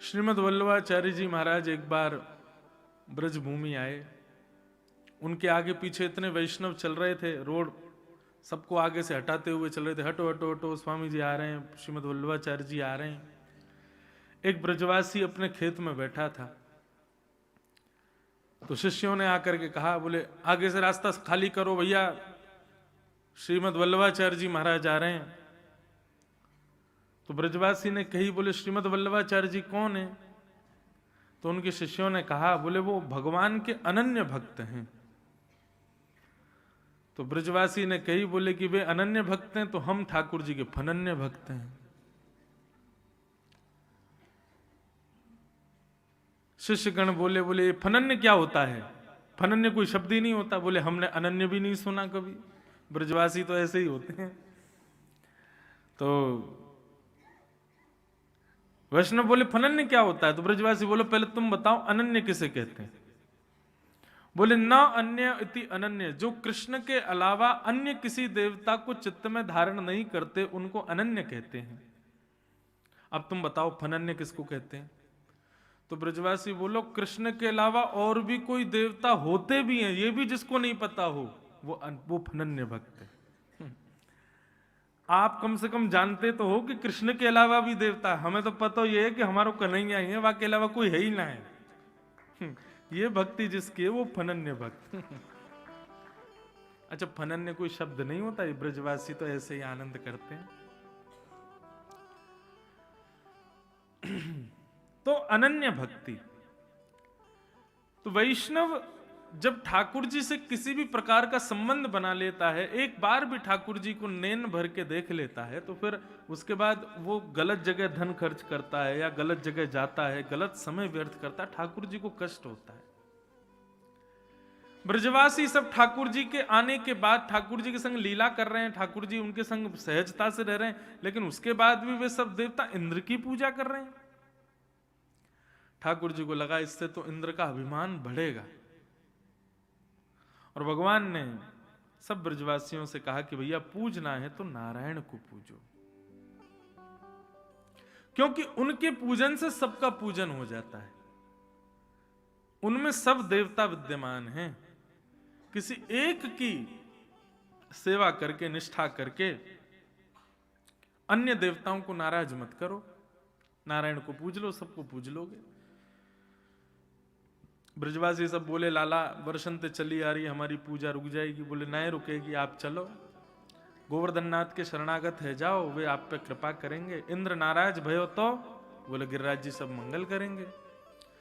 श्रीमद् वल्लभाचार्य जी महाराज एक बार ब्रजभूमि आए। उनके आगे पीछे इतने वैष्णव चल रहे थे, रोड सबको आगे से हटाते हुए चल रहे थे, हटो हटो हटो, स्वामी जी आ रहे हैं, श्रीमद् वल्लभाचार्य जी आ रहे हैं। एक ब्रजवासी अपने खेत में बैठा था, तो शिष्यों ने आकर के कहा, बोले आगे से रास्ता खाली करो भैया, श्रीमद् वल्लभाचार्य जी महाराज आ रहे हैं। तो ब्रजवासी ने कही, बोले श्रीमद् वल्लभाचार्य जी कौन है? तो उनके शिष्यों ने कहा, बोले वो भगवान के अनन्य भक्त हैं। तो ब्रजवासी ने कही, बोले कि वे अनन्य भक्त हैं तो हम ठाकुर जी के फनन्य भक्त हैं। शिष्यगण बोले, बोले फनन्य क्या होता है? फनन्य कोई शब्द ही नहीं होता। बोले हमने अनन्य भी नहीं सुना कभी, ब्रजवासी तो ऐसे ही होते हैं। तो वैष्णव बोले फनन्य क्या होता है? तो ब्रजवासी बोले पहले तुम बताओ अनन्य किसे कहते हैं? बोले न अन्य इति अनन्य, जो कृष्ण के अलावा अन्य किसी देवता को चित्त में धारण नहीं करते उनको अनन्य कहते हैं। अब तुम बताओ फनन्य किसको कहते हैं? तो ब्रजवासी बोलो कृष्ण के अलावा और भी कोई देवता होते भी हैं, ये भी जिसको नहीं पता हो वो फनन्य भक्त है। आप कम से कम जानते तो हो कि कृष्ण के अलावा भी देवता। हमें तो पता ये है कि हमारा कन्हैया ही है, वहां के अलावा कोई है ही ना है। ये भक्ति जिसकी है वो फनन्य भक्त। अच्छा, फनन्य कोई शब्द नहीं होता, ये ब्रजवासी तो ऐसे ही आनंद करते हैं। तो अनन्य भक्ति। तो वैष्णव जब ठाकुर जी से किसी भी प्रकार का संबंध बना लेता है, एक बार भी ठाकुर जी को नैन भर के देख लेता है, तो फिर उसके बाद वो गलत जगह धन खर्च करता है या गलत जगह जाता है, गलत समय व्यर्थ करता है, ठाकुर जी को कष्ट होता है। ब्रजवासी सब ठाकुर जी के आने के बाद ठाकुर जी के संग लीला कर रहे हैं, ठाकुर जी उनके संग सहजता से रह रहे हैं, लेकिन उसके बाद भी वे सब देवता इंद्र की पूजा कर रहे हैं। ठाकुर जी को लगा इससे तो इंद्र का अभिमान बढ़ेगा, और भगवान ने सब ब्रजवासियों से कहा कि भैया पूजना है तो नारायण को पूजो, क्योंकि उनके पूजन से सबका पूजन हो जाता है। उनमें सब देवता विद्यमान हैं। किसी एक की सेवा करके, निष्ठा करके अन्य देवताओं को नाराज मत करो। नारायण को पूज लो, सबको पूज लोगे। ब्रजवासी सब बोले लाला वर्षंते चली आ रही, हमारी पूजा रुक जाएगी। बोले नहीं रुकेगी, आप चलो, गोवर्धन नाथ के शरणागत है, जाओ, वे आप पे कृपा करेंगे। इंद्र नाराज भयो तो? बोले गिरिराज जी सब मंगल करेंगे।